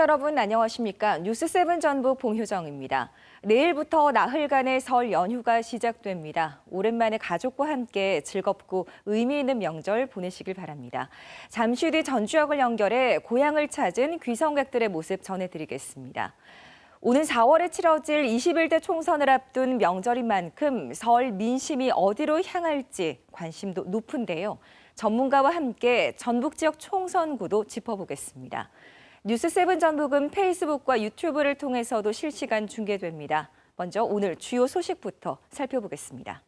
시청자 여러분 안녕하십니까? 뉴스7 전북 봉효정입니다. 내일부터 나흘간의 설 연휴가 시작됩니다. 오랜만에 가족과 함께 즐겁고 의미 있는 명절 보내시길 바랍니다. 잠시 뒤 전주역을 연결해 고향을 찾은 귀성객들의 모습 전해드리겠습니다. 오는 4월에 치러질 21대 총선을 앞둔 명절인 만큼 설 민심이 어디로 향할지 관심도 높은데요. 전문가와 함께 전북 지역 총선 구도 짚어보겠습니다. 뉴스7 전북은 페이스북과 유튜브를 통해서도 실시간 중계됩니다. 먼저 오늘 주요 소식부터 살펴보겠습니다.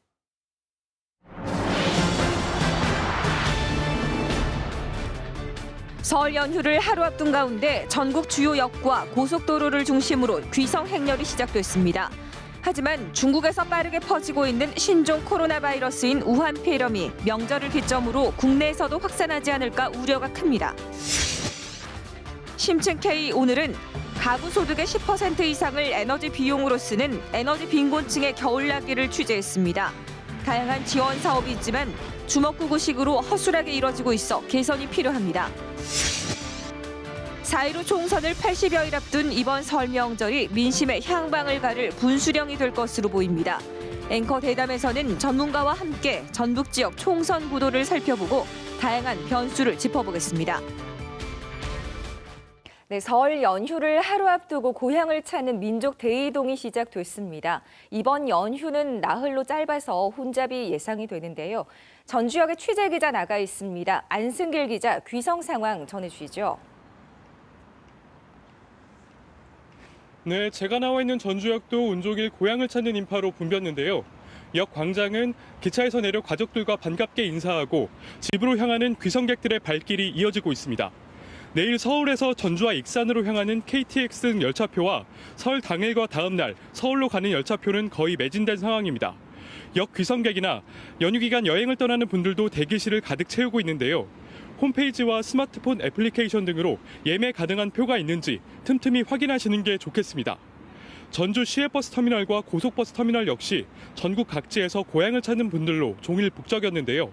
설 연휴를 하루 앞둔 가운데 전국 주요 역과 고속도로를 중심으로 귀성 행렬이 시작됐습니다. 하지만 중국에서 빠르게 퍼지고 있는 신종 코로나 바이러스인 우한 폐렴이 명절을 기점으로 국내에서도 확산하지 않을까 우려가 큽니다. 심층 K 오늘은 가구 소득의 10% 이상을 에너지 비용으로 쓰는 에너지 빈곤층의 겨울나기를 취재했습니다. 다양한 지원 사업이 있지만 주먹구구식으로 허술하게 이뤄지고 있어 개선이 필요합니다. 4.15 총선을 80여일 앞둔 이번 설 명절이 민심의 향방을 가를 분수령이 될 것으로 보입니다. 앵커 대담에서는 전문가와 함께 전북 지역 총선 구도를 살펴보고 다양한 변수를 짚어보겠습니다. 네, 설 연휴를 하루 앞두고 고향을 찾는 민족 대이동이 시작됐습니다. 이번 연휴는 나흘로 짧아서 혼잡이 예상이 되는데요. 전주역에 취재기자 나가 있습니다. 안승길 기자 귀성 상황 전해주시죠. 네, 제가 나와 있는 전주역도 운종일 고향을 찾는 인파로 붐볐는데요. 역 광장은 기차에서 내려 가족들과 반갑게 인사하고 집으로 향하는 귀성객들의 발길이 이어지고 있습니다. 내일 서울에서 전주와 익산으로 향하는 KTX 등 열차표와 설 당일과 다음 날 서울로 가는 열차표는 거의 매진된 상황입니다. 역 귀성객이나 연휴 기간 여행을 떠나는 분들도 대기실을 가득 채우고 있는데요. 홈페이지와 스마트폰 애플리케이션 등으로 예매 가능한 표가 있는지 틈틈이 확인하시는 게 좋겠습니다. 전주 시외버스 터미널과 고속버스 터미널 역시 전국 각지에서 고향을 찾는 분들로 종일 북적였는데요.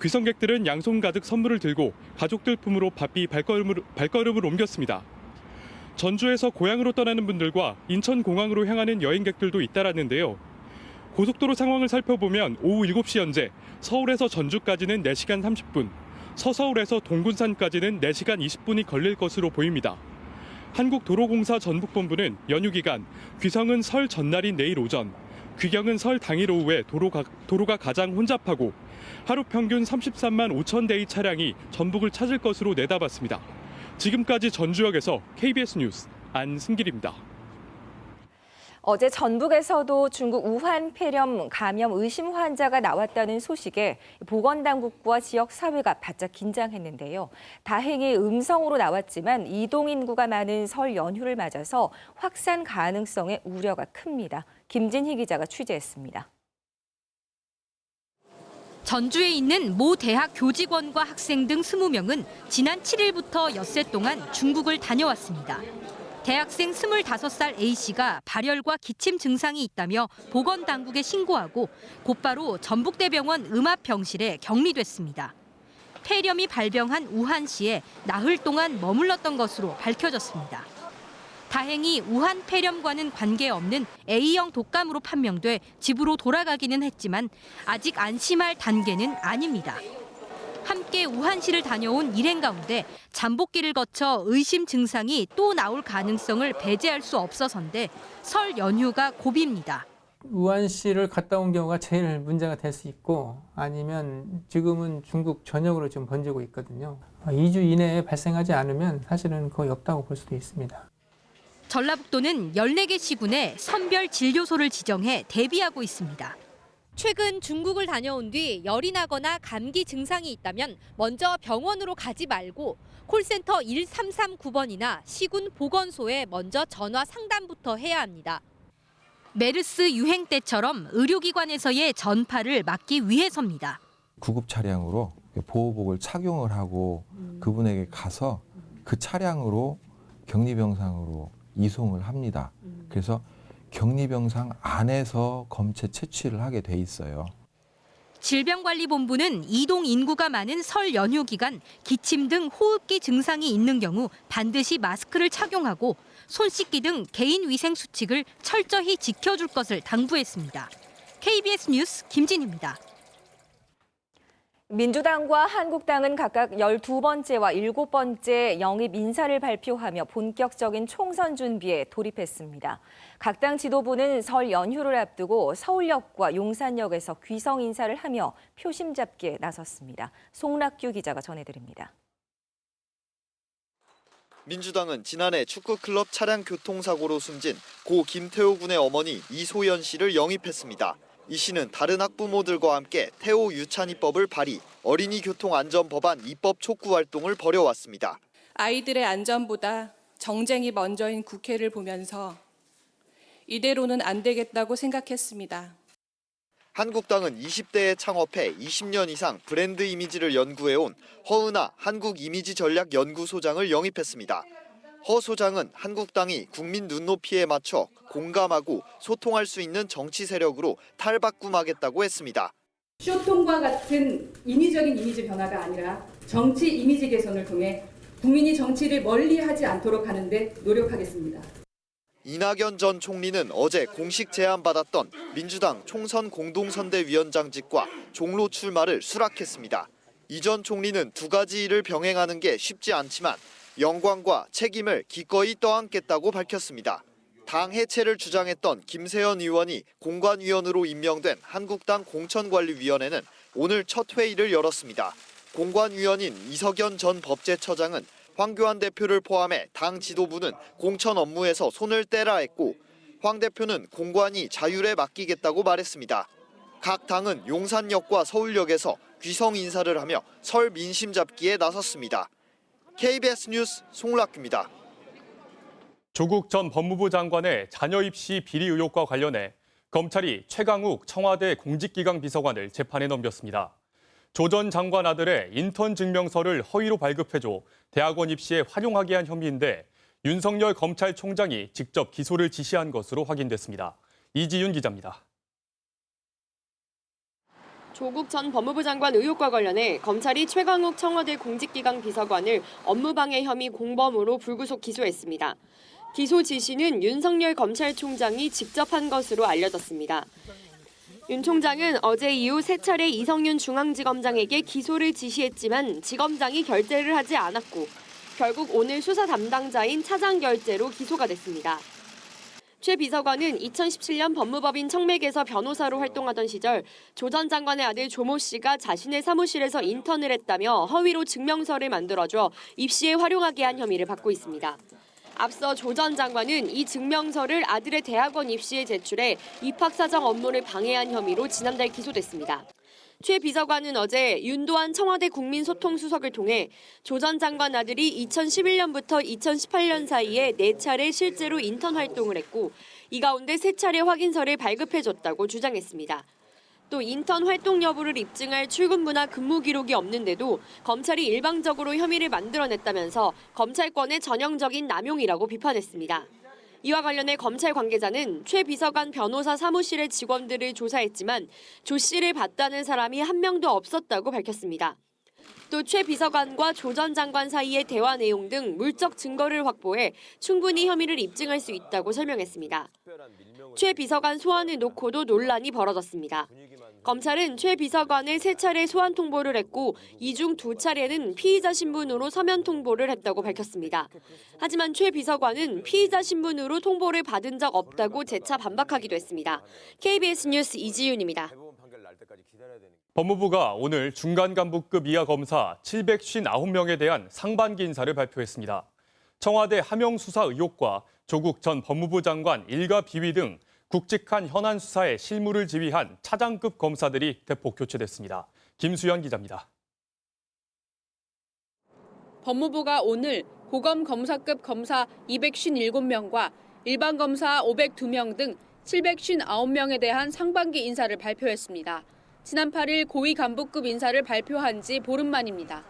귀성객들은 양손 가득 선물을 들고 가족들 품으로 바삐 발걸음을 옮겼습니다. 전주에서 고향으로 떠나는 분들과 인천공항으로 향하는 여행객들도 잇따랐는데요. 고속도로 상황을 살펴보면 오후 7시 현재 서울에서 전주까지는 4시간 30분, 서서울에서 동군산까지는 4시간 20분이 걸릴 것으로 보입니다. 한국도로공사 전북본부는 연휴 기간 귀성은 설 전날인 내일 오전, 귀경은 설 당일 오후에 도로가 가장 혼잡하고 하루 평균 33만 5천 대의 차량이 전북을 찾을 것으로 내다봤습니다. 지금까지 전주역에서 KBS 뉴스 안승길입니다. 어제 전북에서도 중국 우한 폐렴 감염 의심 환자가 나왔다는 소식에 보건당국과 지역사회가 바짝 긴장했는데요. 다행히 음성으로 나왔지만 이동 인구가 많은 설 연휴를 맞아서 확산 가능성에 우려가 큽니다. 김진희 기자가 취재했습니다. 전주에 있는 모 대학 교직원과 학생 등 20명은 지난 7일부터 엿새 동안 중국을 다녀왔습니다. 대학생 25살 A씨가 발열과 기침 증상이 있다며 보건당국에 신고하고 곧바로 전북대병원 음압병실에 격리됐습니다. 폐렴이 발병한 우한시에 나흘 동안 머물렀던 것으로 밝혀졌습니다. 다행히 우한 폐렴과는 관계없는 A형 독감으로 판명돼 집으로 돌아가기는 했지만 아직 안심할 단계는 아닙니다. 함께 우한시를 다녀온 일행 가운데 잠복기를 거쳐 의심 증상이 또 나올 가능성을 배제할 수 없어서인데 설 연휴가 고비입니다. 우한시를 갔다 온 경우가 제일 문제가 될 수 있고 아니면 지금은 중국 전역으로 좀 번지고 있거든요. 2주 이내에 발생하지 않으면 사실은 거의 없다고 볼 수도 있습니다. 전라북도는 14개 시군에 선별 진료소를 지정해 대비하고 있습니다. 최근 중국을 다녀온 뒤 열이 나거나 감기 증상이 있다면 먼저 병원으로 가지 말고 콜센터 1339번이나 시군 보건소에 먼저 전화 상담부터 해야 합니다. 메르스 유행 때처럼 의료기관에서의 전파를 막기 위해서입니다. 구급 차량으로 보호복을 착용을 하고 그분에게 가서 그 차량으로 격리병상으로 이송을 합니다. 그래서 격리병상 안에서 검체 채취를 하게 돼 있어요. 질병관리본부는 이동 인구가 많은 설 연휴 기간 기침 등 호흡기 증상이 있는 경우 반드시 마스크를 착용하고 손 씻기 등 개인 위생 수칙을 철저히 지켜줄 것을 당부했습니다. KBS 뉴스 김진희입니다. 민주당과 한국당은 각각 12번째와 7번째 영입 인사를 발표하며 본격적인 총선 준비에 돌입했습니다. 각 당 지도부는 설 연휴를 앞두고 서울역과 용산역에서 귀성 인사를 하며 표심 잡기에 나섰습니다. 송락규 기자가 전해드립니다. 민주당은 지난해 축구클럽 차량 교통사고로 숨진 고 김태호 군의 어머니 이소연 씨를 영입했습니다. 이 씨는 다른 학부모들과 함께 태호 유찬이법을 발의, 어린이 교통 안전 법안 입법 촉구 활동을 벌여왔습니다. 아이들의 안전보다 정쟁이 먼저인 국회를 보면서 이대로는 안 되겠다고 생각했습니다. 한국당은 20대에 창업해 20년 이상 브랜드 이미지를 연구해온 허은하 한국이미지전략연구소장을 영입했습니다. 허 소장은 한국당이 국민 눈높이에 맞춰 공감하고 소통할 수 있는 정치 세력으로 탈바꿈하겠다고 했습니다. 쇼통과 같은 인위적인 이미지 변화가 아니라 정치 이미지 개선을 통해 국민이 정치를 멀리하지 않도록 하는 데 노력하겠습니다. 이낙연 전 총리는 어제 공식 제안받았던 민주당 총선 공동선대위원장직과 종로 출마를 수락했습니다. 이 전 총리는 두 가지 일을 병행하는 게 쉽지 않지만 영광과 책임을 기꺼이 떠안겠다고 밝혔습니다. 당 해체를 주장했던 김세연 의원이 공관위원으로 임명된 한국당 공천관리위원회는 오늘 첫 회의를 열었습니다. 공관위원인 이석연 전 법제처장은 황교안 대표를 포함해 당 지도부는 공천 업무에서 손을 떼라 했고 황 대표는 공관이 자율에 맡기겠다고 말했습니다. 각 당은 용산역과 서울역에서 귀성 인사를 하며 설 민심 잡기에 나섰습니다. KBS 뉴스 송락규입니다. 조국 전 법무부 장관의 자녀 입시 비리 의혹과 관련해 검찰이 최강욱 청와대 공직기강 비서관을 재판에 넘겼습니다. 조 전 장관 아들의 인턴 증명서를 허위로 발급해줘 대학원 입시에 활용하게 한 혐의인데 윤석열 검찰총장이 직접 기소를 지시한 것으로 확인됐습니다. 이지윤 기자입니다. 조국 전 법무부 장관 의혹과 관련해 검찰이 최강욱 청와대 공직기강 비서관을 업무방해 혐의 공범으로 불구속 기소했습니다. 기소 지시는 윤석열 검찰총장이 직접 한 것으로 알려졌습니다. 윤 총장은 어제 이후 3차례 이성윤 중앙지검장에게 기소를 지시했지만 지검장이 결재를 하지 않았고 결국 오늘 수사 담당자인 차장 결재로 기소가 됐습니다. 최 비서관은 2017년 법무법인 청맥에서 변호사로 활동하던 시절 조 전 장관의 아들 조모 씨가 자신의 사무실에서 인턴을 했다며 허위로 증명서를 만들어줘 입시에 활용하게 한 혐의를 받고 있습니다. 앞서 조 전 장관은 이 증명서를 아들의 대학원 입시에 제출해 입학사정 업무를 방해한 혐의로 지난달 기소됐습니다. 최 비서관은 어제 윤도한 청와대 국민소통수석을 통해 조 전 장관 아들이 2011년부터 2018년 사이에 4차례 실제로 인턴 활동을 했고 이 가운데 3차례 확인서를 발급해줬다고 주장했습니다. 또 인턴 활동 여부를 입증할 출근부나 근무 기록이 없는데도 검찰이 일방적으로 혐의를 만들어냈다면서 검찰권의 전형적인 남용이라고 비판했습니다. 이와 관련해 검찰 관계자는 최 비서관 변호사 사무실의 직원들을 조사했지만 조 씨를 봤다는 사람이 한 명도 없었다고 밝혔습니다. 또 최 비서관과 조 전 장관 사이의 대화 내용 등 물적 증거를 확보해 충분히 혐의를 입증할 수 있다고 설명했습니다. 최 비서관 소환을 놓고도 논란이 벌어졌습니다. 검찰은 최 비서관을 3차례 소환 통보를 했고 이 중 2차례는 피의자 신분으로 서면 통보를 했다고 밝혔습니다. 하지만 최 비서관은 피의자 신분으로 통보를 받은 적 없다고 재차 반박하기도 했습니다. KBS 뉴스 이지윤입니다. 법무부가 오늘 중간 간부급 이하 검사 759명에 대한 상반기 인사를 발표했습니다. 청와대 하명 수사 의혹과 조국 전 법무부 장관 일가 비위 등 굵직한 현안 수사에 실무를 지휘한 차장급 검사들이 대폭 교체됐습니다. 김수연 기자입니다. 법무부가 오늘 고검 검사급 검사 257명과 일반 검사 502명 등 759명에 대한 상반기 인사를 발표했습니다. 지난 8일 고위 간부급 인사를 발표한 지 보름 만입니다.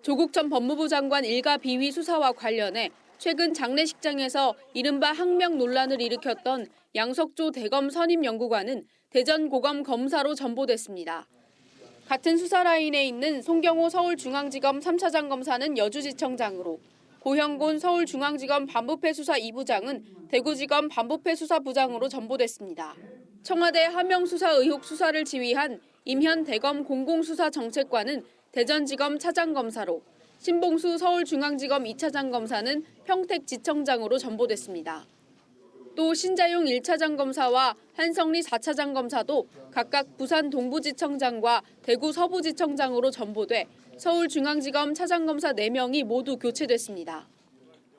조국 전 법무부 장관 일가 비위 수사와 관련해 최근 장례식장에서 이른바 항명 논란을 일으켰던 양석조 대검 선임연구관은 대전 고검 검사로 전보됐습니다. 같은 수사 라인에 있는 송경호 서울중앙지검 3차장 검사는 여주지청장으로, 고형곤 서울중앙지검 반부패수사 2부장은 대구지검 반부패수사부장으로 전보됐습니다. 청와대 하명수사 의혹 수사를 지휘한 임현 대검 공공수사정책관은 대전지검 차장검사로, 신봉수 서울중앙지검 2차장 검사는 평택지청장으로 전보됐습니다. 또 신자용 1차장 검사와 한성리 4차장 검사도 각각 부산 동부지청장과 대구 서부지청장으로 전보돼 서울중앙지검 차장검사 4명이 모두 교체됐습니다.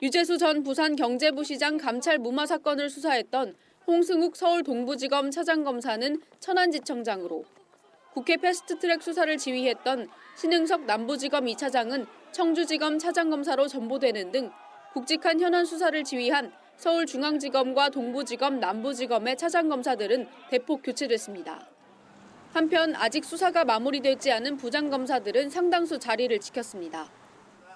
유재수 전 부산경제부시장 감찰 무마 사건을 수사했던 홍승욱 서울 동부지검 차장검사는 천안지청장으로, 국회 패스트트랙 수사를 지휘했던 신흥석 남부지검 2차장은 청주지검 차장검사로 전보되는 등 굵직한 현안 수사를 지휘한 서울중앙지검과 동부지검, 남부지검의 차장검사들은 대폭 교체됐습니다. 한편 아직 수사가 마무리되지 않은 부장검사들은 상당수 자리를 지켰습니다.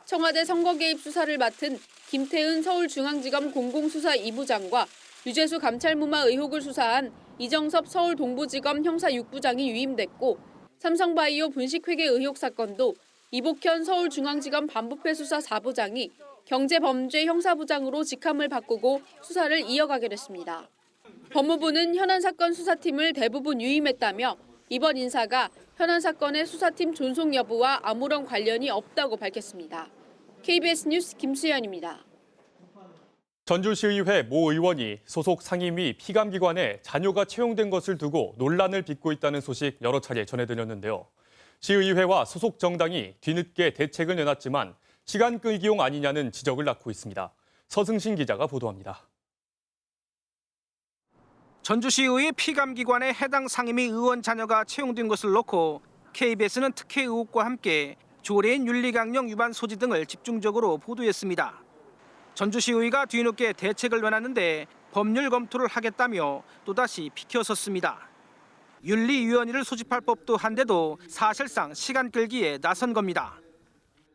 청와대 선거 개입 수사를 맡은 김태은 서울중앙지검 공공수사 2부장과 유재수 감찰무마 의혹을 수사한 이정섭 서울 동부지검 형사 6부장이 유임됐고, 삼성바이오 분식회계 의혹 사건도 이복현 서울중앙지검 반부패수사 4부장이 경제범죄 형사부장으로 직함을 바꾸고 수사를 이어가게 됐습니다. 법무부는 현안 사건 수사팀을 대부분 유임했다며 이번 인사가 현안 사건의 수사팀 존속 여부와 아무런 관련이 없다고 밝혔습니다. KBS 뉴스 김수연입니다. 전주시의회 모 의원이 소속 상임위 피감기관에 자녀가 채용된 것을 두고 논란을 빚고 있다는 소식 여러 차례 전해드렸는데요. 시의회와 소속 정당이 뒤늦게 대책을 내놨지만 시간 끌기용 아니냐는 지적을 낳고 있습니다. 서승신 기자가 보도합니다. 전주시의회 피감기관에 해당 상임위 의원 자녀가 채용된 것을 놓고 KBS는 특혜 의혹과 함께 조례인 윤리강령 위반 소지 등을 집중적으로 보도했습니다. 전주시의회가 뒤늦게 대책을 내놨는데 법률 검토를 하겠다며 또다시 비켜섰습니다. 윤리위원회를 소집할 법도 한데도 사실상 시간 끌기에 나선 겁니다.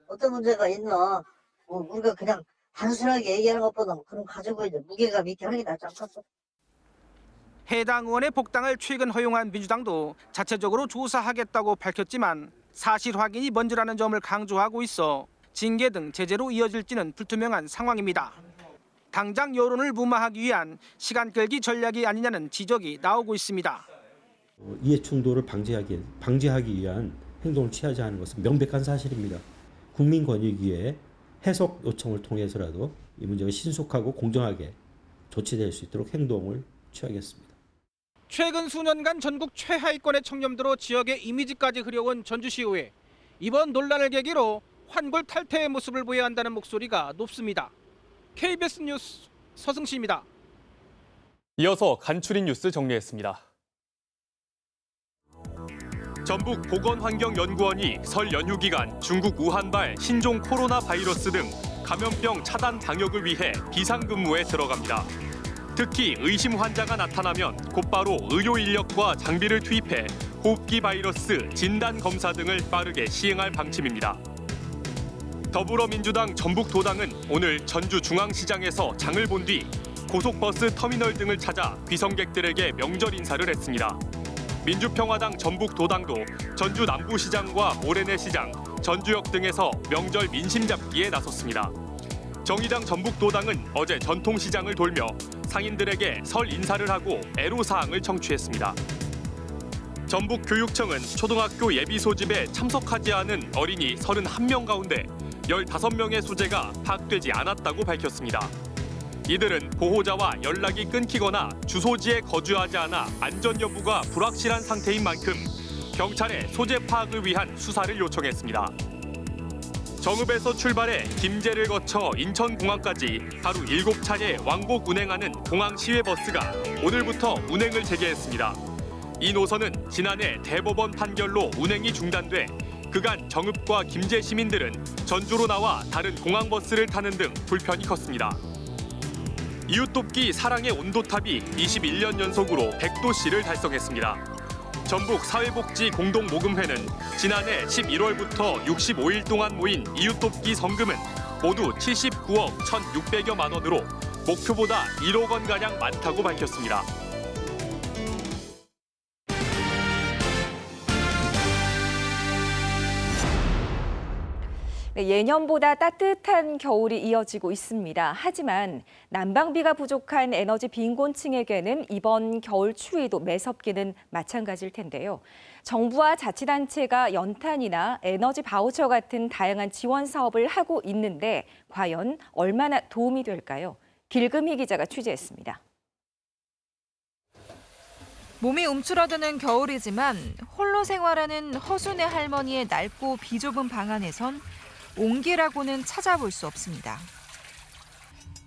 어떤 문제가 있나, 우리가 그냥 단순하게 얘기하는 것보다 그럼 가지고 이제 무게감 있게 하는 게 낫지 않겠어? 해당 의원의 복당을 최근 허용한 민주당도 자체적으로 조사하겠다고 밝혔지만 사실 확인이 먼저라는 점을 강조하고 있어 징계 등 제재로 이어질지는 불투명한 상황입니다. 당장 여론을 무마하기 위한 시간 끌기 전략이 아니냐는 지적이 나오고 있습니다. 이해충돌을 방지하기 위한 행동을 취하지 않은 것은 명백한 사실입니다. 국민권익위에 해석 요청을 통해서라도 이 문제가 신속하고 공정하게 조치될 수 있도록 행동을 취하겠습니다. 최근 수년간 전국 최하위권의 청렴도로 지역의 이미지까지 흐려온 전주시의회. 이번 논란을 계기로 환골 탈태의 모습을 보여야 한다는 목소리가 높습니다. KBS 뉴스 서승시입니다. 이어서 간추린 뉴스 정리했습니다. 전북 보건환경연구원이 설 연휴 기간 중국 우한발 신종 코로나 바이러스 등 감염병 차단 방역을 위해 비상근무에 들어갑니다. 특히 의심 환자가 나타나면 곧바로 의료 인력과 장비를 투입해 호흡기 바이러스 진단 검사 등을 빠르게 시행할 방침입니다. 더불어민주당 전북도당은 오늘 전주중앙시장에서 장을 본 뒤 고속버스 터미널 등을 찾아 귀성객들에게 명절 인사를 했습니다. 민주평화당 전북도당도 전주 남부시장과 모래내시장, 전주역 등에서 명절 민심 잡기에 나섰습니다. 정의당 전북도당은 어제 전통시장을 돌며 상인들에게 설 인사를 하고 애로사항을 청취했습니다. 전북교육청은 초등학교 예비 소집에 참석하지 않은 어린이 31명 가운데 15명의 소재가 파악되지 않았다고 밝혔습니다. 이들은 보호자와 연락이 끊기거나 주소지에 거주하지 않아 안전 여부가 불확실한 상태인 만큼 경찰에 소재 파악을 위한 수사를 요청했습니다. 정읍에서 출발해 김제를 거쳐 인천공항까지 하루 7차례 왕복 운행하는 공항 시외버스가 오늘부터 운행을 재개했습니다. 이 노선은 지난해 대법원 판결로 운행이 중단돼 그간 정읍과 김제 시민들은 전주로 나와 다른 공항버스를 타는 등 불편이 컸습니다. 이웃돕기 사랑의 온도탑이 21년 연속으로 100도씨를 달성했습니다. 전북 사회복지공동모금회는 지난해 11월부터 65일 동안 모인 이웃돕기 성금은 모두 79억 1,600여만 원으로 목표보다 1억 원가량 많다고 밝혔습니다. 네, 예년보다 따뜻한 겨울이 이어지고 있습니다. 하지만 난방비가 부족한 에너지 빈곤층에게는 이번 겨울 추위도 매섭기는 마찬가지일 텐데요. 정부와 자치단체가 연탄이나 에너지 바우처 같은 다양한 지원 사업을 하고 있는데 과연 얼마나 도움이 될까요? 길금희 기자가 취재했습니다. 몸이 움츠러드는 겨울이지만 홀로 생활하는 허순의 할머니의 낡고 비좁은 방 안에선 온기라고는 찾아볼 수 없습니다.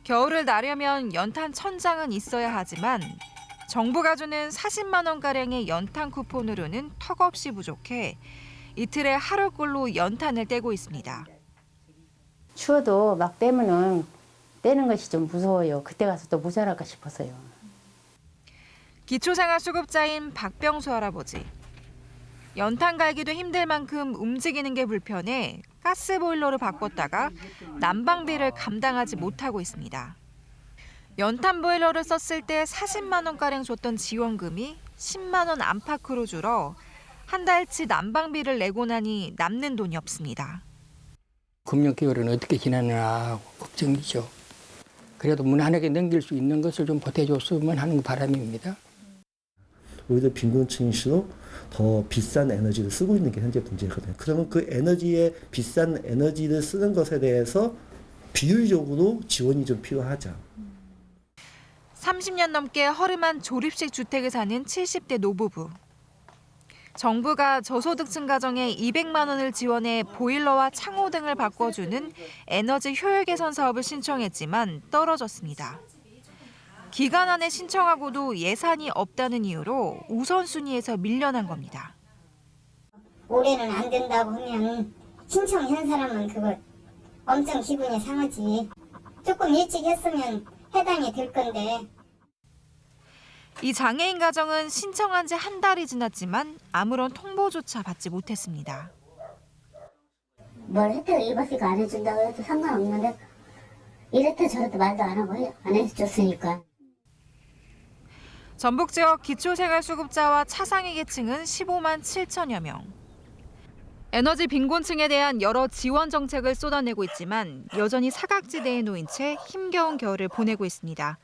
겨울을 나려면 연탄 천장은 있어야 하지만 정부가 주는 40만 원가량의 연탄 쿠폰으로는 턱없이 부족해 이틀에 하루꼴로 연탄을 떼고 있습니다. 추워도 막 떼면은 떼는 것이 좀 무서워요. 그때 가서 또 모자랄까 싶어서요. 기초생활수급자인 박병수 할아버지. 연탄 갈기도 힘들 만큼 움직이는 게 불편해 가스보일러를 바꿨다가 난방비를 감당하지 못하고 있습니다. 연탄 보일러를 썼을 때 40만 원가량 줬던 지원금이 10만 원 안팎으로 줄어 한 달치 난방비를 내고 나니 남는 돈이 없습니다. 금년 겨울은 어떻게 지나나 걱정이죠. 그래도 무난하게 넘길 수 있는 것을 좀 보태줬으면 하는 바람입니다. 우리도 빈곤층일수록 더 비싼 에너지를 쓰고 있는 게 현재 문제거든요. 그러면 그 에너지에 비싼 에너지를 쓰는 것에 대해서 비율적으로 지원이 좀 필요하죠. 30년 넘게 허름한 조립식 주택에 사는 70대 노부부. 정부가 저소득층 가정에 200만 원을 지원해 보일러와 창호 등을 바꿔주는 에너지 효율 개선 사업을 신청했지만 떨어졌습니다. 기간 안에 신청하고도 예산이 없다는 이유로 우선순위에서 밀려난 겁니다. 올해는 안 된다고 하면 신청한 사람은 그거 엄청 기분이 상하지. 조금 일찍 했으면 해당이 될 건데. 이 장애인 가정은 신청한 지 한 달이 지났지만 아무런 통보조차 받지 못했습니다. 뭘 혜택을 입었으니까 안 해준다고 해도 상관없는데 이랬다 저랬다 말도 안 하고 안 해줬으니까. 전북 지역 기초생활수급자와 차상위 계층은 15만 7천여 명. 에너지 빈곤층에 대한 여러 지원 정책을 쏟아내고 있지만 여전히 사각지대에 놓인 채 힘겨운 겨울을 보내고 있습니다.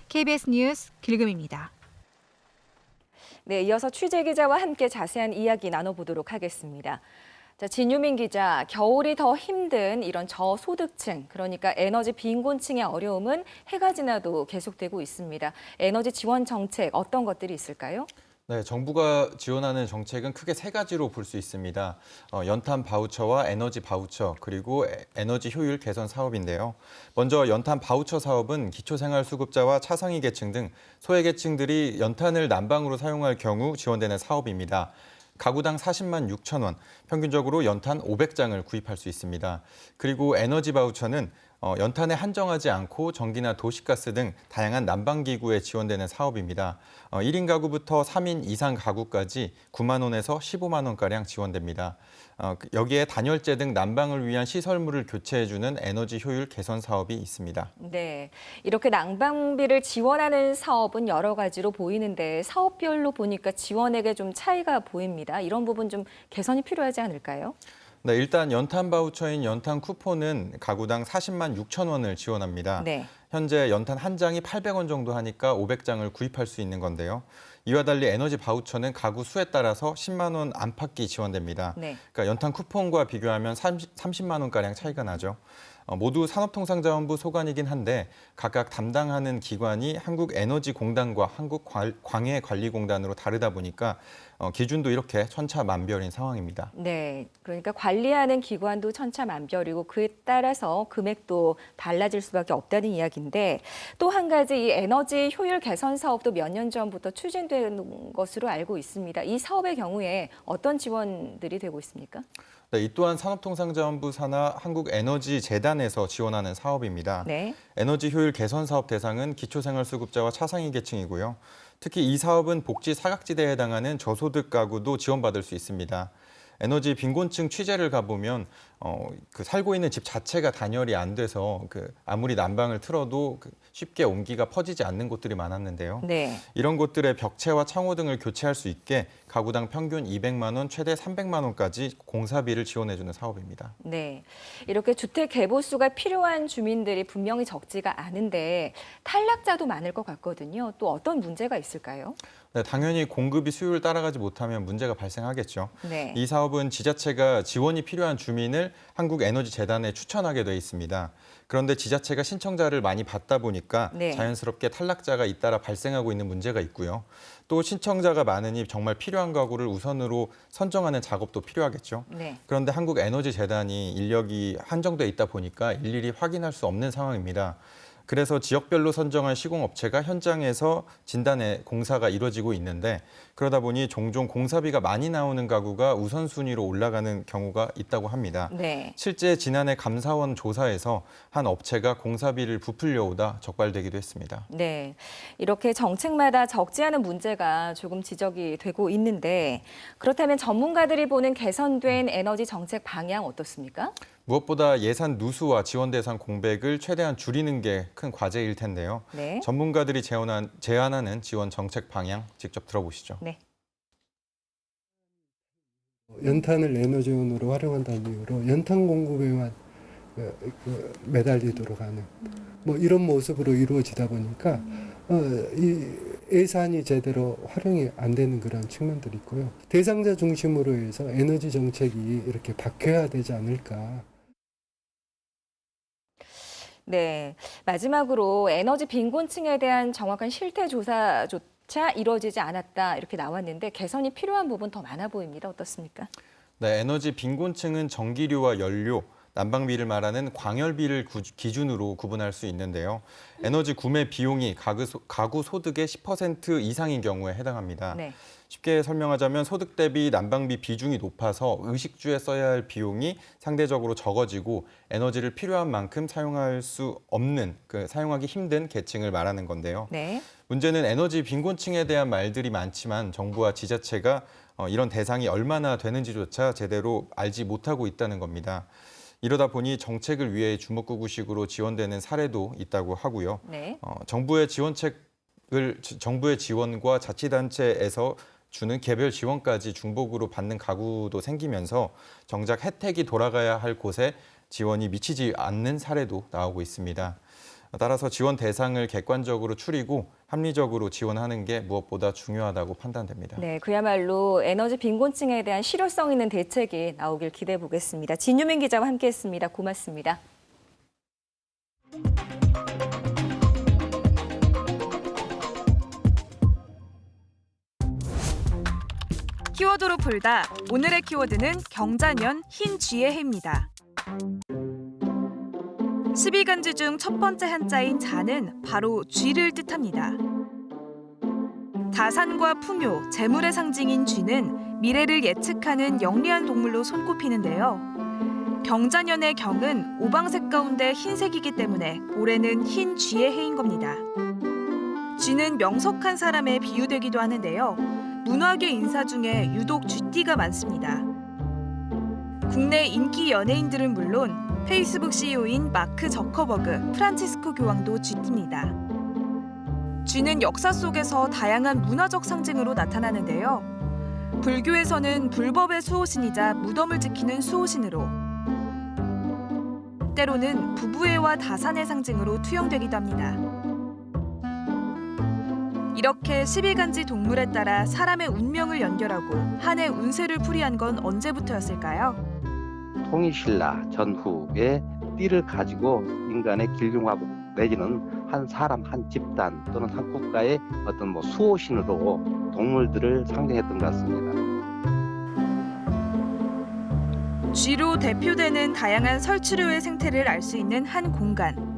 KBS 뉴스 길금입니다. 네, 이어서 취재 기자와 함께 자세한 이야기 나눠보도록 하겠습니다. 자, 진유민 기자, 겨울이 더 힘든 이런 저소득층, 그러니까 에너지 빈곤층의 어려움은 해가 지나도 계속되고 있습니다. 에너지 지원 정책 어떤 것들이 있을까요? 네, 정부가 지원하는 정책은 크게 세 가지로 볼 수 있습니다. 연탄 바우처와 에너지 바우처, 그리고 에너지 효율 개선 사업인데요. 먼저 연탄 바우처 사업은 기초생활수급자와 차상위 계층 등 소외계층들이 연탄을 난방으로 사용할 경우 지원되는 사업입니다. 가구당 40만 6천 원, 평균적으로 연탄 500장을 구입할 수 있습니다. 그리고 에너지 바우처는 연탄에 한정하지 않고 전기나 도시가스 등 다양한 난방기구에 지원되는 사업입니다. 1인 가구부터 3인 이상 가구까지 9만 원에서 15만 원가량 지원됩니다. 여기에 단열재 등 난방을 위한 시설물을 교체해주는 에너지 효율 개선 사업이 있습니다. 네, 이렇게 난방비를 지원하는 사업은 여러 가지로 보이는데 사업별로 보니까 지원액에 좀 차이가 보입니다. 이런 부분 좀 개선이 필요하지 않을까요? 네, 일단 연탄 바우처인 연탄 쿠폰은 가구당 40만 6천 원을 지원합니다. 네. 현재 연탄 한 장이 800원 정도 하니까 500장을 구입할 수 있는 건데요. 이와 달리 에너지 바우처는 가구 수에 따라서 10만 원 안팎이 지원됩니다. 네. 그러니까 연탄 쿠폰과 비교하면 30만 원가량 차이가 나죠. 모두 산업통상자원부 소관이긴 한데 각각 담당하는 기관이 한국에너지공단과 한국광해관리공단으로 다르다 보니까 기준도 이렇게 천차만별인 상황입니다. 네, 그러니까 관리하는 기관도 천차만별이고 그에 따라서 금액도 달라질 수밖에 없다는 이야기인데 또 한 가지 이 에너지 효율 개선 사업도 몇 년 전부터 추진되는 것으로 알고 있습니다. 이 사업의 경우에 어떤 지원들이 되고 있습니까? 네, 이 또한 산업통상자원부 산하 한국에너지재단에서 지원하는 사업입니다. 네. 에너지 효율 개선 사업 대상은 기초생활수급자와 차상위 계층이고요. 특히 이 사업은 복지 사각지대에 해당하는 저소득 가구도 지원받을 수 있습니다. 에너지 빈곤층 취재를 가보면 그 살고 있는 집 자체가 단열이 안 돼서 아무리 난방을 틀어도 쉽게 온기가 퍼지지 않는 곳들이 많았는데요. 네. 이런 곳들의 벽체와 창호 등을 교체할 수 있게 가구당 평균 200만 원, 최대 300만 원까지 공사비를 지원해주는 사업입니다. 네, 이렇게 주택 개보수가 필요한 주민들이 분명히 적지가 않은데 탈락자도 많을 것 같거든요. 또 어떤 문제가 있을까요? 네, 당연히 공급이 수요를 따라가지 못하면 문제가 발생하겠죠. 네. 이 사업은 지자체가 지원이 필요한 주민을 한국에너지재단에 추천하게 돼 있습니다. 그런데 지자체가 신청자를 많이 받다 보니까 네. 자연스럽게 탈락자가 잇따라 발생하고 있는 문제가 있고요. 또 신청자가 많으니 정말 필요한 가구를 우선으로 선정하는 작업도 필요하겠죠. 네. 그런데 한국에너지재단이 인력이 한정돼 있다 보니까 일일이 확인할 수 없는 상황입니다. 그래서 지역별로 선정한 시공업체가 현장에서 진단에 공사가 이루어지고 있는데 그러다 보니 종종 공사비가 많이 나오는 가구가 우선순위로 올라가는 경우가 있다고 합니다. 네. 실제 지난해 감사원 조사에서 한 업체가 공사비를 부풀려 오다 적발되기도 했습니다. 네, 이렇게 정책마다 적지 않은 문제가 조금 지적이 되고 있는데 그렇다면 전문가들이 보는 개선된 에너지 정책 방향 어떻습니까? 무엇보다 예산 누수와 지원 대상 공백을 최대한 줄이는 게 큰 과제일 텐데요. 네. 전문가들이 제안하는 지원 정책 방향 직접 들어보시죠. 네. 연탄을 에너지원으로 활용한다는 이유로 연탄 공급에만 매달리도록 하는 이런 모습으로 이루어지다 보니까 이 예산이 제대로 활용이 안 되는 그런 측면들이 있고요. 대상자 중심으로 해서 에너지 정책이 이렇게 바뀌어야 되지 않을까. 네, 마지막으로 에너지 빈곤층에 대한 정확한 실태 조사조차 이루어지지 않았다 이렇게 나왔는데 개선이 필요한 부분 더 많아 보입니다. 어떻습니까? 네, 에너지 빈곤층은 전기료와 연료, 난방비를 말하는 광열비를 기준으로 구분할 수 있는데요. 에너지 구매 비용이 가구 소득의 10% 이상인 경우에 해당합니다. 네. 쉽게 설명하자면 소득 대비 난방비 비중이 높아서 의식주에 써야 할 비용이 상대적으로 적어지고 에너지를 필요한 만큼 사용할 수 없는, 사용하기 힘든 계층을 말하는 건데요. 네. 문제는 에너지 빈곤층에 대한 말들이 많지만 정부와 지자체가 이런 대상이 얼마나 되는지조차 제대로 알지 못하고 있다는 겁니다. 이러다 보니 정책을 위해 주먹구구식으로 지원되는 사례도 있다고 하고요. 네. 정부의 지원과 자치단체에서 주는 개별 지원까지 중복으로 받는 가구도 생기면서 정작 혜택이 돌아가야 할 곳에 지원이 미치지 않는 사례도 나오고 있습니다. 따라서 지원 대상을 객관적으로 추리고 합리적으로 지원하는 게 무엇보다 중요하다고 판단됩니다. 네, 그야말로 에너지 빈곤층에 대한 실효성 있는 대책이 나오길 기대해 보겠습니다. 진유민 기자와 함께했습니다. 고맙습니다. 키워드로 풀다. 오늘의 키워드는 경자년 흰 쥐의 해입니다. 12간지 중 첫 번째 한자인 자는 바로 쥐를 뜻합니다. 다산과 풍요, 재물의 상징인 쥐는 미래를 예측하는 영리한 동물로 손꼽히는데요. 경자년의 경은 오방색 가운데 흰색이기 때문에 올해는 흰 쥐의 해인 겁니다. 쥐는 명석한 사람에 비유되기도 하는데요. 문화계 인사 중에 유독 쥐띠가 많습니다. 국내 인기 연예인들은 물론 페이스북 CEO인 마크 저커버그, 프란치스코 교황도 쥐띠입니다. 쥐는 역사 속에서 다양한 문화적 상징으로 나타나는데요. 불교에서는 불법의 수호신이자 무덤을 지키는 수호신으로, 때로는 부부애와 다산의 상징으로 투영되기도 합니다. 이렇게 12간지 동물에 따라 사람의 운명을 연결하고 한 해 운세를 풀이한 건 언제부터였을까요? 통일신라 전후에 띠를 가지고 인간의 길흉화복 내지는 한 사람, 한 집단 또는 한 국가의 어떤 수호신으로 동물들을 상징했던 것 같습니다. 쥐로 대표되는 다양한 설치류의 생태를 알 수 있는 한 공간.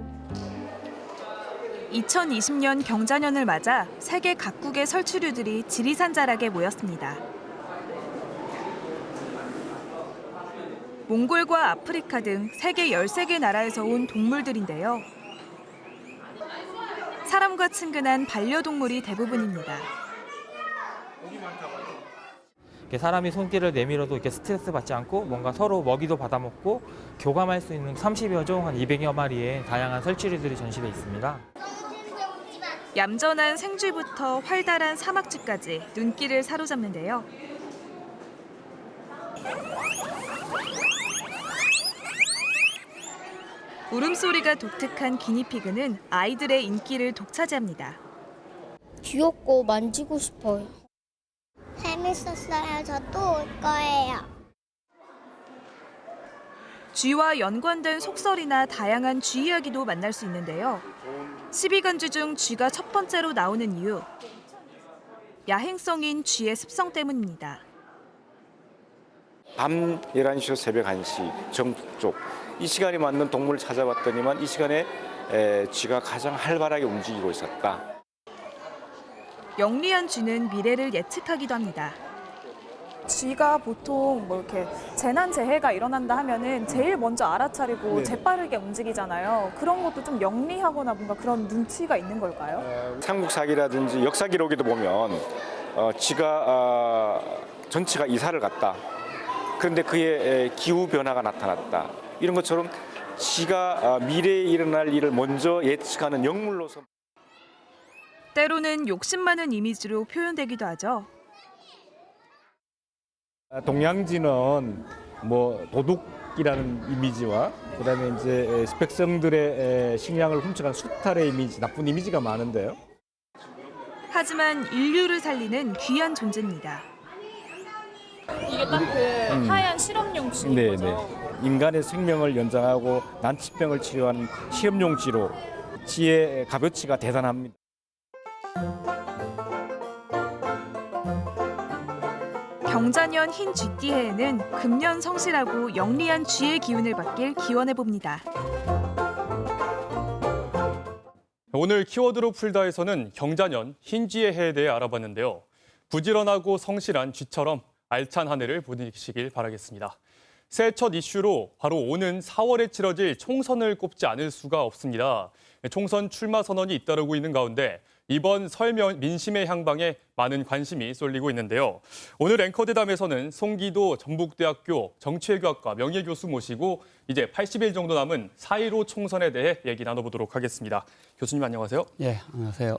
2020년 경자년을 맞아 세계 각국의 설치류들이 지리산자락에 모였습니다. 몽골과 아프리카 등 세계 13개 나라에서 온 동물들인데요. 사람과 친근한 반려동물이 대부분입니다. 이렇게 사람이 손길을 내밀어도 이렇게 스트레스 받지 않고 뭔가 서로 먹이도 받아 먹고 교감할 수 있는 30여 종, 한 200여 마리의 다양한 설치류들이 전시돼 있습니다. 얌전한 생쥐부터 활달한 사막쥐까지 눈길을 사로잡는데요. 울음소리가 독특한 기니피그는 아이들의 인기를 독차지합니다. 귀엽고 만지고 싶어요. 재밌었어요. 저 또 올 거예요. 쥐와 연관된 속설이나 다양한 쥐 이야기도 만날 수 있는데요. 12간쥐 중 쥐가 첫 번째로 나오는 이유. 야행성인 쥐의 습성 때문입니다. 밤 11시에서 새벽 1시 정북쪽 이 시간에 맞는 동물을 찾아봤더니만 이 시간에 쥐가 가장 활발하게 움직이고 있었다. 영리한 쥐는 미래를 예측하기도 합니다. 쥐가 보통 뭐 이렇게 재난 재해가 일어난다 하면은 제일 먼저 알아차리고 네. 재빠르게 움직이잖아요. 그런 것도 좀 영리하거나 뭔가 그런 눈치가 있는 걸까요? 삼국사기라든지 역사 기록에도 보면 쥐가 전체가 이사를 갔다. 그런데 그의 기후 변화가 나타났다. 이런 것처럼 쥐가 미래에 일어날 일을 먼저 예측하는 영물로서 때로는 욕심 많은 이미지로 표현되기도 하죠. 동양쥐는 뭐 도둑이라는 이미지와 그다음에 이제 스펙성들의 식량을 훔쳐간 수탈의 이미지, 나쁜 이미지가 많은데요. 하지만 인류를 살리는 귀한 존재입니다. 이게 딱 그 하얀 실험용 쥐인 네, 거죠? 네. 인간의 생명을 연장하고 난치병을 치료하는 실험용 쥐로 쥐의 값어치가 대단합니다. 경자년 흰 쥐띠해에는 금년 성실하고 영리한 쥐의 기운을 받길 기원해 봅니다. 오늘 키워드로 풀다에서는 경자년 흰쥐의 해에 대해 알아봤는데요. 부지런하고 성실한 쥐처럼 알찬 한 해를 보내시길 바라겠습니다. 새해 첫 이슈로 바로 오는 4월에 치러질 총선을 꼽지 않을 수가 없습니다. 총선 출마 선언이 잇따르고 있는 가운데 이번 설 민심의 향방에 많은 관심이 쏠리고 있는데요. 오늘 앵커대담에서는 송기도 전북대학교 정치외교학과 명예교수 모시고 이제 80일 정도 남은 4.15 총선에 대해 얘기 나눠보도록 하겠습니다. 교수님 안녕하세요. 예, 안녕하세요.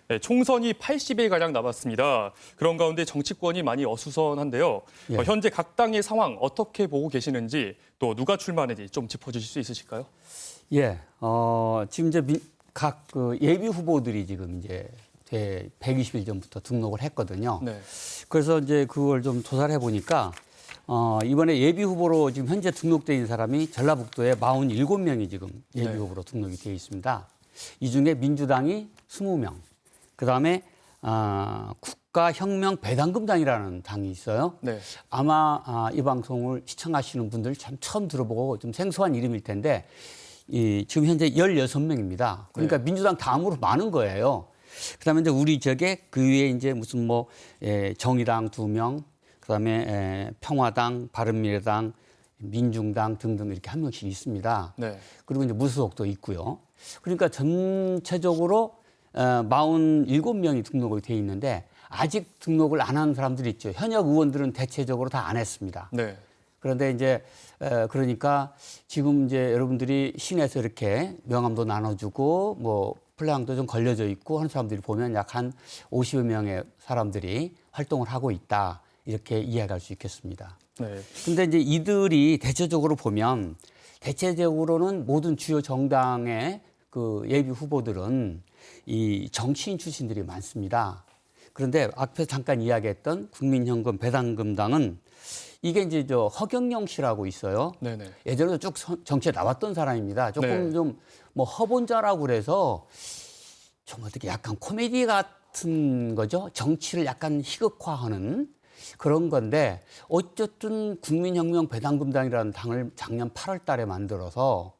네, 총선이 80일가량 남았습니다. 그런 가운데 정치권이 많이 어수선한데요. 예. 현재 각 당의 상황 어떻게 보고 계시는지 또 누가 출마하는지 좀 짚어주실 수 있으실까요? 예, 지금 이제 각 그 예비 후보들이 지금 이제 120일 전부터 등록을 했거든요. 네. 그래서 이제 그걸 좀 조사를 해보니까 이번에 예비 후보로 지금 현재 등록돼 있는 사람이 전라북도에 47명이 지금 예비 네. 후보로 등록이 되어 있습니다. 이 중에 민주당이 20명, 그 다음에 국가혁명배당금당이라는 당이 있어요. 네. 아마 이 방송을 시청하시는 분들 참 처음 들어보고 좀 생소한 이름일 텐데 지금 현재 16명입니다. 그러니까 네. 민주당 다음으로 많은 거예요. 그다음에 이제 우리 지역에 그 위에 이제 무슨 뭐 정의당 2명, 그다음에 평화당, 바른미래당, 민중당 등등 이렇게 한 명씩 있습니다. 네. 그리고 이제 무소속도 있고요. 그러니까 전체적으로 47명이 등록이 돼 있는데 아직 등록을 안 한 사람들이 있죠. 현역 의원들은 대체적으로 다 안 했습니다. 네. 그런데 이제 그러니까 지금 이제 여러분들이 시내에서 이렇게 명함도 나눠주고 뭐 플래카드도 좀 걸려져 있고 하는 사람들이 보면 약 한 50여 명의 사람들이 활동을 하고 있다 이렇게 이해할 수 있겠습니다. 네. 근데 이제 이들이 대체적으로 보면 대체적으로는 모든 주요 정당의 그 예비 후보들은 이 정치인 출신들이 많습니다. 그런데 앞에서 잠깐 이야기했던 국민현금 배당금당은 이게 이제 저 허경영 씨라고 있어요. 네네. 예전에도 쭉 정치에 나왔던 사람입니다. 조금 네. 좀 뭐 허본자라고 그래서 좀 어떻게 약간 코미디 같은 거죠. 정치를 약간 희극화하는 그런 건데 어쨌든 국민혁명 배당금당이라는 당을 작년 8월 달에 만들어서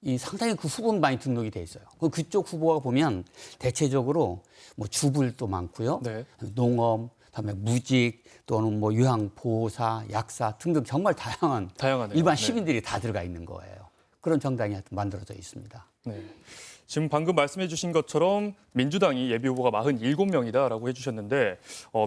이 상당히 그 후보는 많이 등록이 돼 있어요. 그쪽 후보가 보면 대체적으로 뭐 주불도 많고요. 네. 농업, 그다음에 무직 또는 뭐 요양보호사, 약사 등등 정말 다양한 다양하네요. 일반 네. 시민들이 다 들어가 있는 거예요. 그런 정당이 하여튼 만들어져 있습니다. 네. 지금 방금 말씀해 주신 것처럼 민주당이 예비후보가 47명이다라고 해주셨는데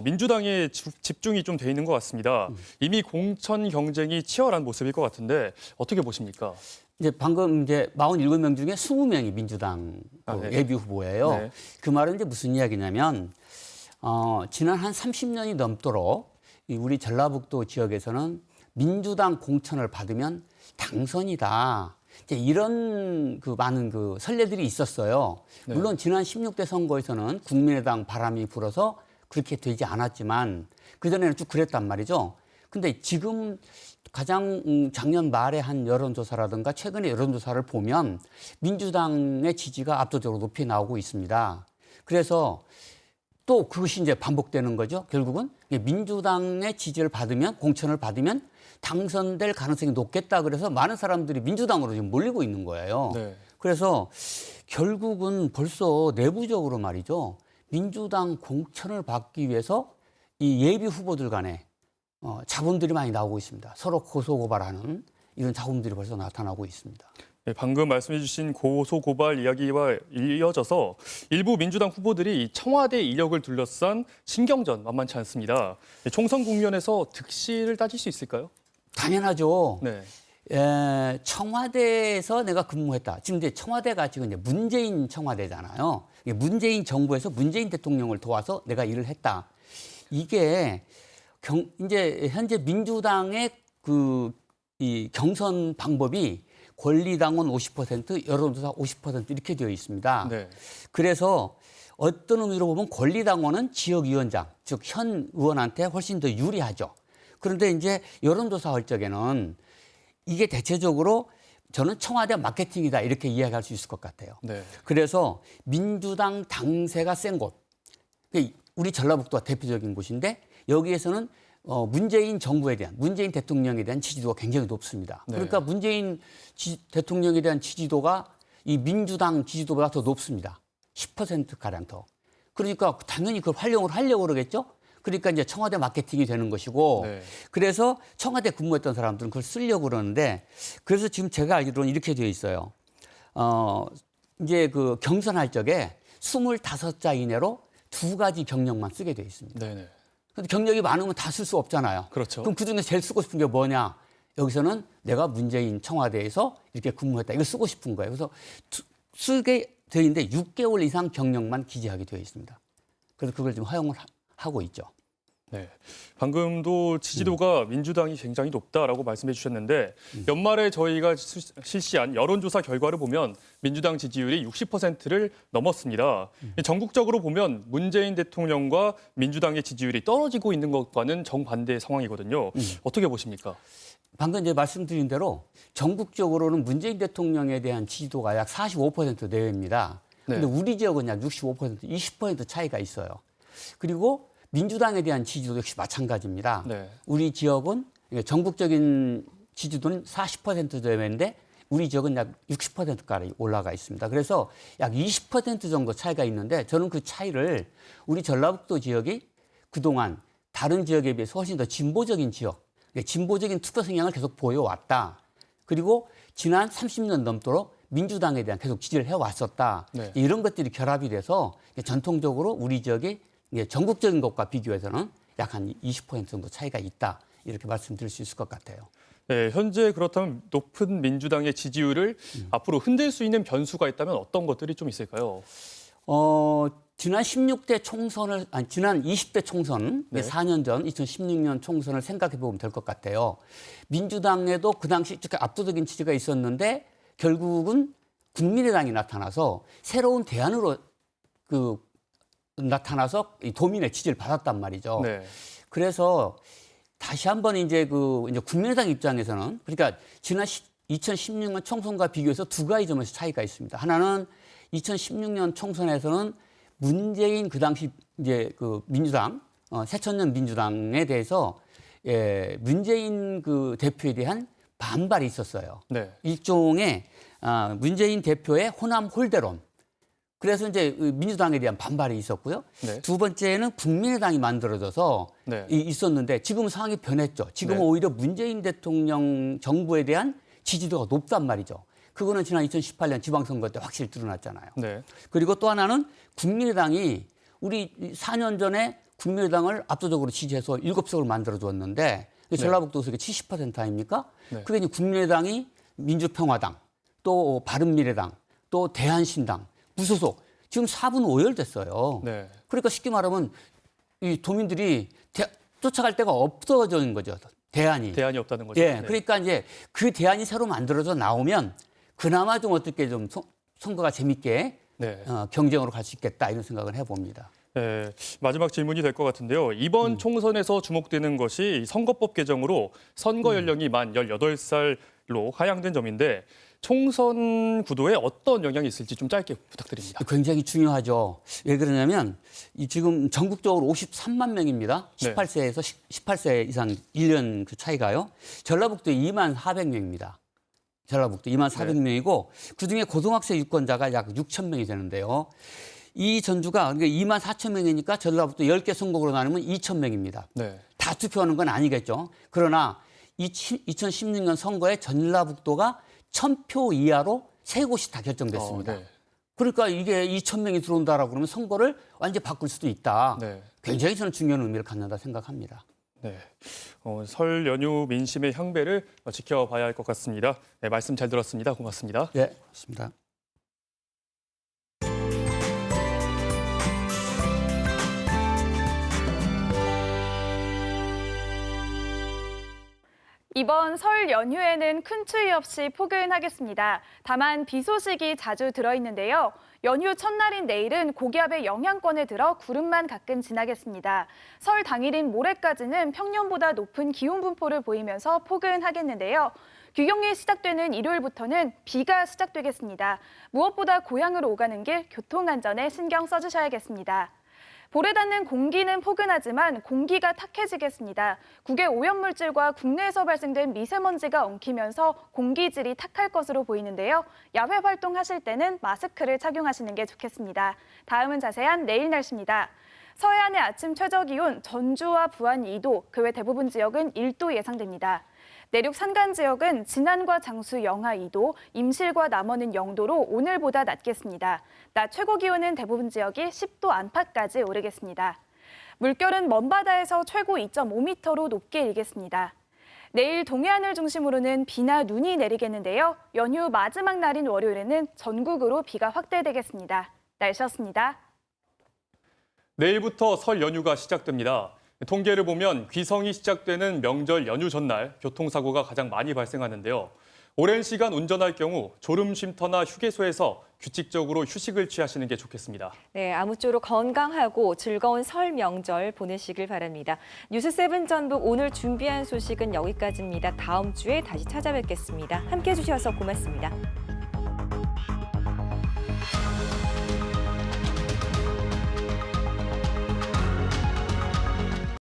민주당의 집중이 좀 돼 있는 것 같습니다. 이미 공천 경쟁이 치열한 모습일 것 같은데 어떻게 보십니까? 이제 방금 이제 47명 중에 20명이 민주당 네. 예비 후보예요. 네. 그 말은 이제 무슨 이야기냐면 지난 한 30년이 넘도록 우리 전라북도 지역에서는 민주당 공천을 받으면 당선이다. 이제 이런 많은 선례들이 있었어요. 네. 물론 지난 16대 선거에서는 국민의당 바람이 불어서 그렇게 되지 않았지만 그전에는 쭉 그랬단 말이죠. 근데 지금 가장 작년 말에 한 여론조사라든가 최근의 여론조사를 보면 민주당의 지지가 압도적으로 높이 나오고 있습니다. 그래서 또 그것이 이제 반복되는 거죠. 결국은 민주당의 지지를 받으면, 공천을 받으면 당선될 가능성이 높겠다. 그래서 많은 사람들이 민주당으로 지금 몰리고 있는 거예요. 네. 그래서 결국은 벌써 내부적으로 말이죠. 민주당 공천을 받기 위해서 이 예비 후보들 간에 잡음들이 많이 나오고 있습니다. 서로 고소고발하는 이런 잡음들이 벌써 나타나고 있습니다. 네, 방금 말씀해 주신 고소고발 이야기와 이어져서 일부 민주당 후보들이 청와대 이력을 둘러싼 신경전 만만치 않습니다. 총선 국면에서 득실을 따질 수 있을까요? 당연하죠. 네. 청와대에서 내가 근무했다. 지금 이제 청와대가 지금 이제 문재인 청와대잖아요. 문재인 정부에서 문재인 대통령을 도와서 내가 일을 했다. 이게 이제 현재 민주당의 이 경선 방법이 권리당원 50%, 여론조사 50% 이렇게 되어 있습니다. 네. 그래서 어떤 의미로 보면 권리당원은 지역위원장, 즉 현 의원한테 훨씬 더 유리하죠. 그런데 이제 여론조사 할 적에는 이게 대체적으로 저는 청와대 마케팅이다 이렇게 이야기할 수 있을 것 같아요. 네. 그래서 민주당 당세가 센 곳, 우리 전라북도가 대표적인 곳인데 여기에서는 문재인 정부에 대한, 문재인 대통령에 대한 지지도가 굉장히 높습니다. 네. 그러니까 문재인 대통령에 대한 지지도가 이 민주당 지지도보다 더 높습니다. 10%가량 더. 그러니까 당연히 그걸 활용을 하려고 그러겠죠? 그러니까 이제 청와대 마케팅이 되는 것이고, 네. 그래서 청와대 근무했던 사람들은 그걸 쓰려고 그러는데, 그래서 지금 제가 알기로는 이렇게 되어 있어요. 이제 경선할 적에 25자 이내로 2가지 경력만 쓰게 되어 있습니다. 네네. 근데 경력이 많으면 다 쓸 수 없잖아요. 그렇죠. 그럼 그중에 제일 쓰고 싶은 게 뭐냐? 여기서는 내가 문재인 청와대에서 이렇게 근무했다. 이거 쓰고 싶은 거예요. 그래서 쓰게 되어 있는데 6개월 이상 경력만 기재하게 되어 있습니다. 그래서 그걸 지금 허용을 하고 있죠. 네, 방금도 지지도가 민주당이 굉장히 높다라고 말씀해 주셨는데 연말에 저희가 실시한 여론조사 결과를 보면 민주당 지지율이 60%를 넘었습니다. 전국적으로 보면 문재인 대통령과 민주당의 지지율이 떨어지고 있는 것과는 정반대의 상황이거든요. 어떻게 보십니까? 방금 이제 말씀드린 대로 전국적으로는 문재인 대통령에 대한 지지도가 약 45% 내외입니다. 그런데 네. 우리 지역은 약 65%, 20% 차이가 있어요. 그리고 민주당에 대한 지지도 역시 마찬가지입니다. 네. 우리 지역은 전국적인 지지도는 40% 내외인데 우리 지역은 약 60%까지 올라가 있습니다. 그래서 약 20% 정도 차이가 있는데 저는 그 차이를 우리 전라북도 지역이 그동안 다른 지역에 비해서 훨씬 더 진보적인 지역, 진보적인 투표 성향을 계속 보여왔다. 그리고 지난 30년 넘도록 민주당에 대한 계속 지지를 해왔었다. 네. 이런 것들이 결합이 돼서 전통적으로 우리 지역이 전국적인 것과 비교해서는 약 한 20% 정도 차이가 있다. 이렇게 말씀드릴 수 있을 것 같아요. 네, 현재 그렇다면 높은 민주당의 지지율을 앞으로 흔들 수 있는 변수가 있다면 어떤 것들이 좀 있을까요? 지난 16대 총선을, 지난 20대 총선, 네. 4년 전 2016년 총선을 생각해 보면 될 것 같아요. 민주당에도 그 당시 압도적인 지지가 있었는데 결국은 국민의당이 나타나서 새로운 대안으로 나타나서 이 도민의 지지를 받았단 말이죠. 네. 그래서 다시 한번 이제 국민의당 입장에서는 그러니까 지난 2016년 총선과 비교해서 2가지 점에서 차이가 있습니다. 하나는 2016년 총선에서는 문재인 그 당시 이제 민주당 새천년 민주당에 대해서 문재인 대표에 대한 반발이 있었어요. 네. 일종의 문재인 대표의 호남 홀대론. 그래서 이제 민주당에 대한 반발이 있었고요. 네. 두 번째는 국민의당이 만들어져서 네. 있었는데 지금은 상황이 변했죠. 지금은 네. 오히려 문재인 대통령 정부에 대한 지지도가 높단 말이죠. 그거는 지난 2018년 지방선거 때 확실히 드러났잖아요. 네. 그리고 또 하나는 국민의당이 우리 4년 전에 국민의당을 압도적으로 지지해서 7석을 만들어줬는데 전라북도 의석이 70% 아닙니까? 네. 그게 이제 국민의당이 민주평화당, 또 바른미래당, 또 대한신당, 무소속 지금 4분 5열 됐어요. 네. 그러니까 쉽게 말하면 이 도민들이 쫓아갈 데가 없어진 거죠. 대안이 없다는 거죠. 예, 네. 그러니까 이제 그 대안이 새로 만들어져 나오면 그나마 좀 어떻게 좀 선거가 재밌게 네. 경쟁으로 갈 수 있겠다 이런 생각을 해봅니다. 네, 마지막 질문이 될 것 같은데요. 이번 총선에서 주목되는 것이 선거법 개정으로 선거 연령이 만 18살로 하향된 점인데 총선 구도에 어떤 영향이 있을지 좀 짧게 부탁드립니다. 굉장히 중요하죠. 왜 그러냐면 지금 전국적으로 53만 명입니다. 18세에서 18세 이상 1년 그 차이가요. 전라북도에 2만 400명입니다. 전라북도 2만 400명이고 그중에 고등학생 유권자가 약 6천 명이 되는데요. 이 전주가 2만 4천 명이니까 전라북도 10개 선거구로 나누면 2천 명입니다. 네. 다 투표하는 건 아니겠죠. 그러나 2016년 선거에 전라북도가 1,000표 이하로 3곳이 다 결정됐습니다. 네. 그러니까 이게 2,000명이 들어온다라고 그러면 선거를 완전히 바꿀 수도 있다. 네. 굉장히 저는 중요한 의미를 갖는다 생각합니다. 네, 설 연휴 민심의 향배를 지켜봐야 할 것 같습니다. 네, 말씀 잘 들었습니다. 고맙습니다. 네, 고맙습니다. 이번 설 연휴에는 큰 추위 없이 포근하겠습니다. 다만 비 소식이 자주 들어있는데요. 연휴 첫날인 내일은 고기압의 영향권에 들어 구름만 가끔 지나겠습니다. 설 당일인 모레까지는 평년보다 높은 기온 분포를 보이면서 포근하겠는데요. 귀경이 시작되는 일요일부터는 비가 시작되겠습니다. 무엇보다 고향으로 오가는 길 교통안전에 신경 써주셔야겠습니다. 볼에 닿는 공기는 포근하지만 공기가 탁해지겠습니다. 국외 오염물질과 국내에서 발생된 미세먼지가 엉키면서 공기질이 탁할 것으로 보이는데요. 야외 활동하실 때는 마스크를 착용하시는 게 좋겠습니다. 다음은 자세한 내일 날씨입니다. 서해안의 아침 최저기온 전주와 부안 2도, 그 외 대부분 지역은 1도 예상됩니다. 내륙 산간 지역은 진안과 장수 영하 2도, 임실과 남원은 0도로 오늘보다 낮겠습니다. 낮 최고 기온은 대부분 지역이 10도 안팎까지 오르겠습니다. 물결은 먼바다에서 최고 2.5m로 높게 일겠습니다. 내일 동해안을 중심으로는 비나 눈이 내리겠는데요. 연휴 마지막 날인 월요일에는 전국으로 비가 확대되겠습니다. 날씨였습니다. 내일부터 설 연휴가 시작됩니다. 통계를 보면 귀성이 시작되는 명절 연휴 전날 교통사고가 가장 많이 발생하는데요. 오랜 시간 운전할 경우 졸음 쉼터나 휴게소에서 규칙적으로 휴식을 취하시는 게 좋겠습니다. 네, 아무쪼록 건강하고 즐거운 설 명절 보내시길 바랍니다. 뉴스7 전북 오늘 준비한 소식은 여기까지입니다. 다음 주에 다시 찾아뵙겠습니다. 함께해 주셔서 고맙습니다.